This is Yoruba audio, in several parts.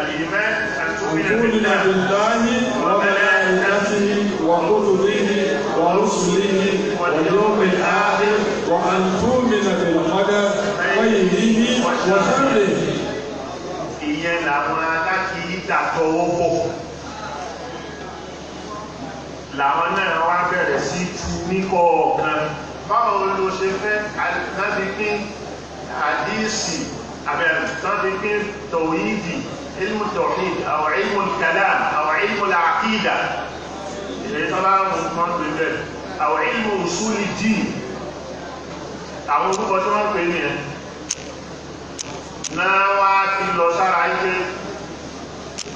الإيمان أن تؤمن بالله وملائكته وكتبه ورسله واليوم الآخر وأن تؤمن بالقدر خيره وشره. ìyẹn làwọn alákìídà tọwọ́ bọ̀ làwọn náà wá bẹ̀rẹ̀ sí tú ní kọ̀ọ̀kan. báwo ló ṣe fẹ́ láti pín àdíìsì àbẹ̀rẹ̀ láti pín tọ̀wíìdì ilmu tawhid àwọn ilmu kalam àwọn ilmu àkídà ìrẹ́ tọ́lá wọn pè bẹ́ẹ̀ àwọn ilmu usuli din àwọn orúkọ tí wọ́n pè ní ẹ̀ náà wá ti lọ sára ike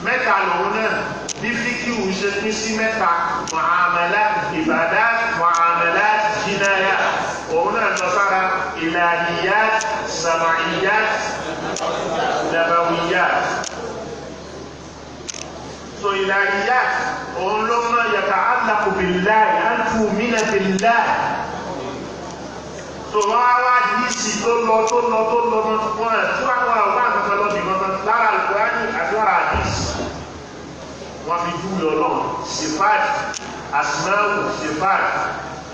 mẹ́ta lòun náà bí fíkíwù ṣe pín sí mẹ́ta muamalat ibadat muamalat jinaya òun náà lọ sára ilahiyat sama'iyat nabawiyat. so ilahiyat òun ló mọ yata'allaqu billahi an tu'mina billahi. so wọ́n wá yìí sí tó lọ wọn tí wọ́n wá wá nǹkan lọ bí wọn lára Al-Qur'ani àti lára àdìsí wọ́n fi júwe Ọlọ́run sifat asma'u sifat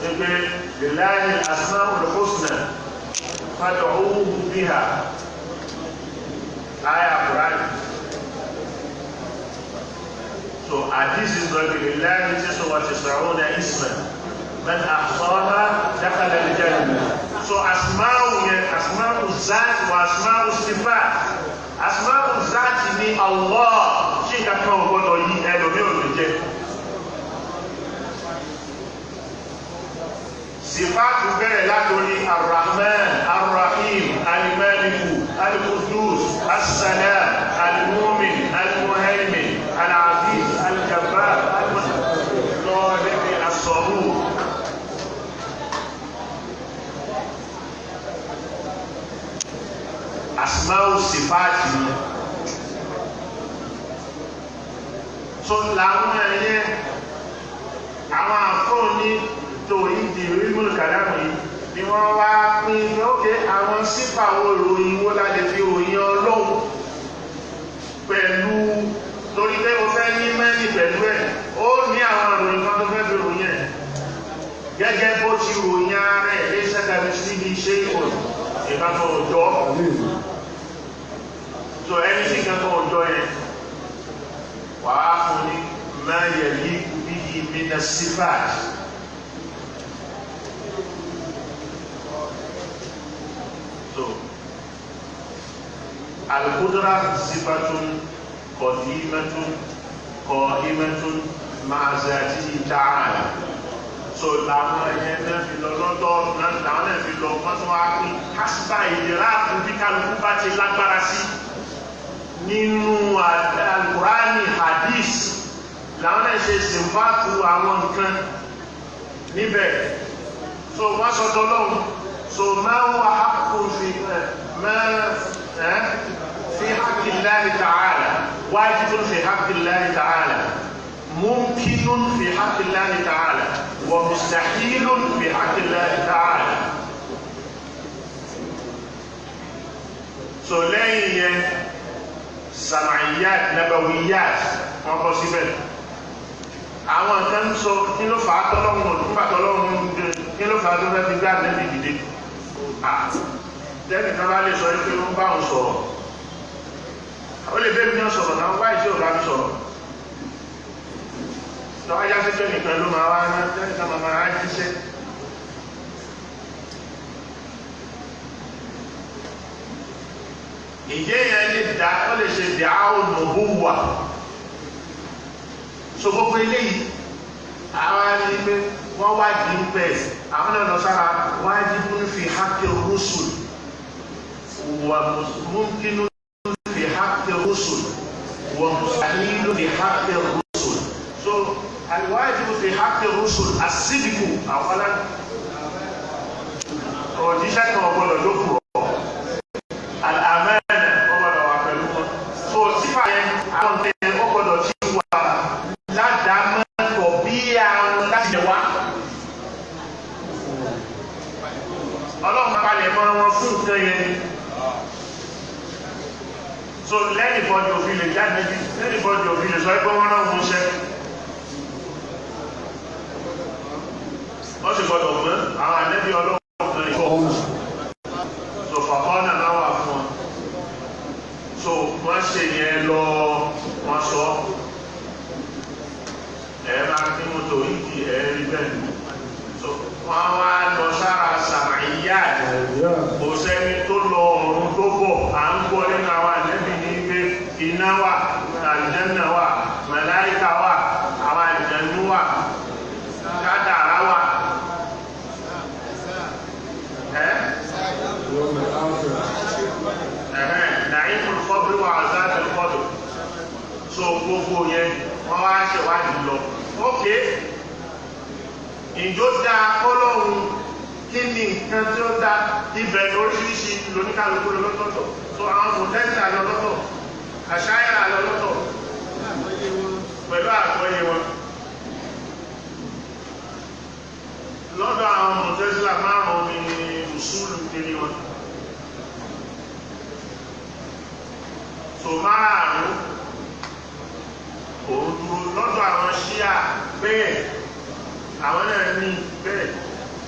ẹgbẹ́ lillahi asma'ul husna fad'uhu biha aya Qur'ani. so àdìsí gbọ́dọ̀ lillahi tis'una isman man ahsaha dakhala al-jannah. so asma'u yẹn asma'u zat wa asma'u sifat. asma'u zat ni Allah ṣé kankan ò gbọdọ̀ yí ẹlòmí ò lè jẹ. sifatu bẹ̀rẹ̀ látòrí ar-Rahman ar-Rahim al-Maliku al-Qudus as-Salam al-Mu'min al-Muhaymin al-Aziz al-Jabbar al-Muqtadir as-Sabur. asma'u sifati ni. so làwọn ẹyẹ àwọn àfọ̀ní tó ìdí ilmul kalam yìí ni wọ́n wá pín ní ókè àwọn sífà wo ìròyìn wo la lè fi ròyìn Ọlọ́run pẹ̀lú torí pé o fẹ́ ní mẹ́rin pẹ̀lú ẹ̀ ó ní àwọn ìròyìn kan tó fẹ́ fi ròyìn ẹ̀ gẹ́gẹ́ bó ti ròyìn ara ẹ̀ lé sẹ́kàbí síbi iṣẹ́ ìwọ̀n ìbámu ọjọ́. so ẹni tí kankan ọjọ́ yẹn wàá fún ní máa yẹ ní bíi mina sifat. so al-qudra sifatun qadimatun qa'imatun ma'a zatihi ta'ala. so làwọn ẹyẹ náà fi lọ lọ́dọ̀ làwọn náà fi lọ wọ́n tún wá pín kásìbà ìlera àbúbí kálukú bá ti lágbára sí nínú Al-Qur'ani hadith làwọn náà ṣe sèǹfàtù àwọn nǹkan níbẹ̀. so wọ́n sọ tọ́lọ́hún so máa ń wà hákùn fi haqqillahi ta'ala wajibun fi haqqillahi ta'ala mumkinun fi haqqillahi ta'ala wa mustahilun fi haqqillahi ta'ala. so lẹ́yìn yẹn sama'iyat nabawiyat wọ́n kọ́ síbẹ̀. àwọn kan sọ kí ló fà á tọ́lọ́run nígbà tọ́lọ́run kí ló fà á tó fẹ́ fi gbá nẹ́bí dìde. tẹ́nì kan bá lè sọ pé wọ́n bá òun sọ̀rọ̀ ó lè bẹ́ẹ̀ bí wọ́n sọ̀rọ̀ náà wáyé tí ò bá mi sọ̀rọ̀. lọ́wọ́ yá sí pé nìkan ló máa wá ná tẹ́nì kan máa á jíṣẹ́. ìjẹ́ yẹn lè dá ó lè ṣe dá ònùbúwà. so gbogbo eléyìí àwọn ẹni pé wọ́n wájú ń pẹ̀ àwọn náà lọ sára wajibun fi haqqi rusul wa mumkinun fi haqqi rusul wa mustahilun fi haqqi rusul. so al-wajibu fi haqqi rusul as-sidqu àwọlá òjíṣẹ́ kan ọgbọ́dọ̀ ló kù rọ̀ al-amana ọgbọ́dọ̀ wà pẹ̀lú wọn. so sífà yẹn àwọn ọ̀tẹ̀ ọgbọ́dọ̀ tí wà ládàámọ́ bí àwọn láti jẹ wá. ọlọ́run palẹ̀ mọ́ wọn fún nǹkan yẹn. so lẹ́yìn tẹ́nìbọ́dì òfin lè jáde bí tẹ́nìbọ́dì òfin lè sọ pé wọ́n rán wọn ṣẹ́ wọ́n sì gbọ́dọ̀ gbọ́n àwọn ànẹ́bí ọlọ́run kan ìfọ́ so fàkọ́nà náà wà fún wọn so wọ́n ṣe yẹn lọ wọ́n sọ máa ní mọ́tò ìdí ẹ̀rí bẹ́ẹ̀ so wọ́n wá lọ sára sàmáyà kò sẹ́ni tó lọ ọ̀run tó bọ̀ à ń gbọ́ nínú àwọn ànẹ́bí ní pé iná wà àlùjánnà wà màláíkà wà àwọn àlùjànnú wà kádàrá wà nàìmùl qabr wà àzábul qabr so gbogbo yẹn wọ́n wá ṣèwádìí lọ ókè ìjó dá ọlọ́run kí ni nǹkan tí ó dá ibẹ̀ lóríṣiríṣi lóníkàlùkù lọ́tọ̀ọ̀tọ̀ so àwọn mọ̀tẹ́sì àlọ́lọ́tọ̀ àṣáyà àlọ́lọ́tọ̀ pẹ̀lú àgbọ́yé wọn lọ́dọ̀ àwọn mọ̀tẹ́sì márùn-ún ni usulu kiri wọn so márùn-ún òun dúró lọ́dọ̀ àwọn ṣíà bẹ́ẹ̀ àwọn náà ní bẹ́ẹ̀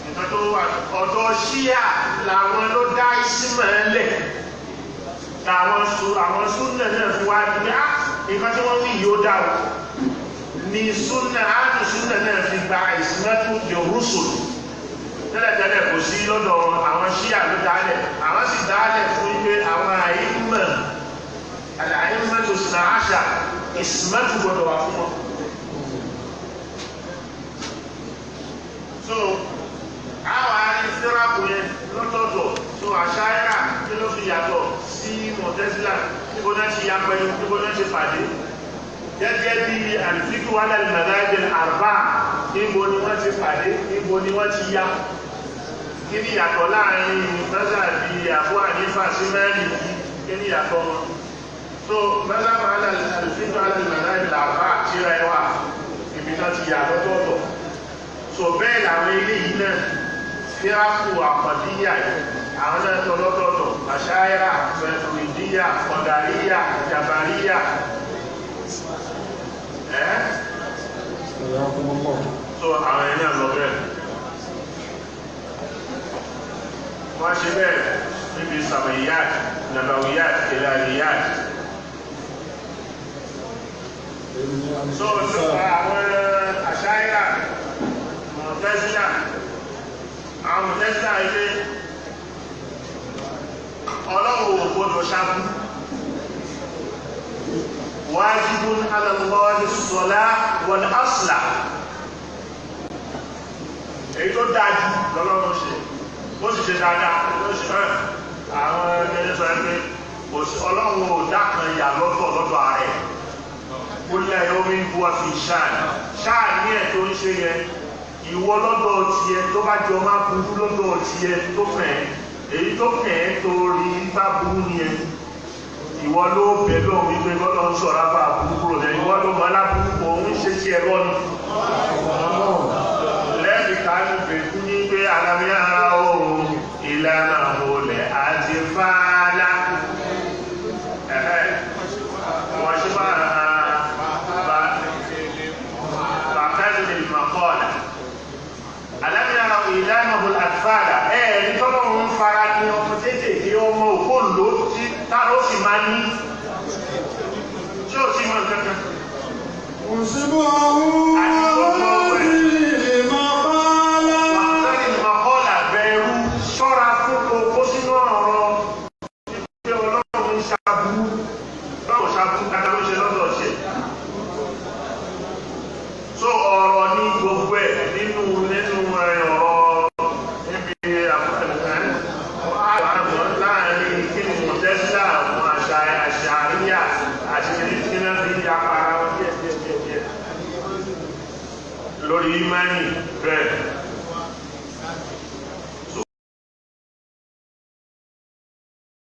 nǹkan tó wà ọ̀dọ̀ ṣíà làwọn ló dá ìsímọ̀ ẹlẹ̀ àwọn súnnà náà fi wá ní nǹkan tí wọ́n wí yóò dá o ní súnnà áàdù súnnà náà fi gba ìsímọ́tò lirrusul tẹ́lẹ̀tẹ́lẹ̀ kò sí lọ́dọ̀ àwọn ṣíà ló dálẹ̀ àwọn sì dálẹ̀ fún pé àwọn àìmọ̀ àìmọ̀tò sinà àṣà ìsìmẹ́tù gbọdọ̀ wà fún wọn so àwọn àárín síràpù yẹn lọ́tọ̀ọ̀tọ̀ so àṣáyà kí ló fi yàtọ̀ sí mọ̀tẹ́sílà níbo náà ti yá pẹ̀lú níbo náà ti pàdé gẹ́gẹ́ bí àlùfíkù wà lẹ́nu madhahib al-arba níbo ni wọ́n ti pàdé níbo ni wọ́n ti yá kí ni yàtọ̀ láàrin mẹ́sà bí Abu Hanifa sí mẹ́rin kí ni yàtọ̀ wọn so mẹ́sàmà alàlùfíìtò alàlùmọ̀lá ìlàpá àtìrà ẹwà ibi náà ti yà lọ́tọ̀ọ̀tọ̀ so bẹ́ẹ̀ làwọn ilé yìí náà fíráàkù àpàdíyà àwọn náà tọ́ lọ́tọ̀ọ̀tọ̀ àṣáyà mẹ́tòrìdíyà ọ̀dàríyà jàbàríyà so àwọn ẹni àlọ́ bẹ́ẹ̀ wọ́n ṣe bẹ́ẹ̀ níbi sàmìyàt nàbàwìyàt ìlànìyàt so àwọn àṣáyà mọ̀tẹ́sílà àwọn mọ̀tẹ́sílà ilé ọlọ́run ò gbọdọ̀ ṣáàbù wájibun ala Allahi as-salah wal aslah èyí tó dájú lọ́lọ́run ṣe ó sì ṣe dáadáa ó sì hàn àwọn ẹgbẹ́ sọ ẹgbẹ́ ọlọ́run ò dákan yà lọ́tọ̀ lọ́dọ̀ ààrẹ kúlẹ̀ omi ń bu àfi ṣáà ní ẹ̀ tó ń ṣe yẹn ìwọ lọ́dọ̀ tiẹ̀ tó bá jọ máa burú lọ́dọ̀ tiẹ̀ tó fẹ̀ èyí tó fẹ̀ tó rí bá burú yẹn ìwọ ló bẹ̀ lọ́wọ́ wípé lọ́dọ̀ ń sọ̀rọ̀ bá burú kúrò lẹ́yìn ìwọ ló mọ aláburú kò ń ṣe tiẹ̀ lọ́nu lẹ́ẹ̀dì káàdì bẹ̀kú ní pé alámíyàrá òun ìlànà olè àti fàálà wọ́n ṣe bá alámíyàrá ìlànà olè àti fàálà ní tọ́lọ́ ń fara ní ọmọ tètè tí ọmọ òkú ló tí táà ó sì máa ní tí ó sì mọ̀ kankan òṣìbò àwọn lórí imani bẹ́ẹ̀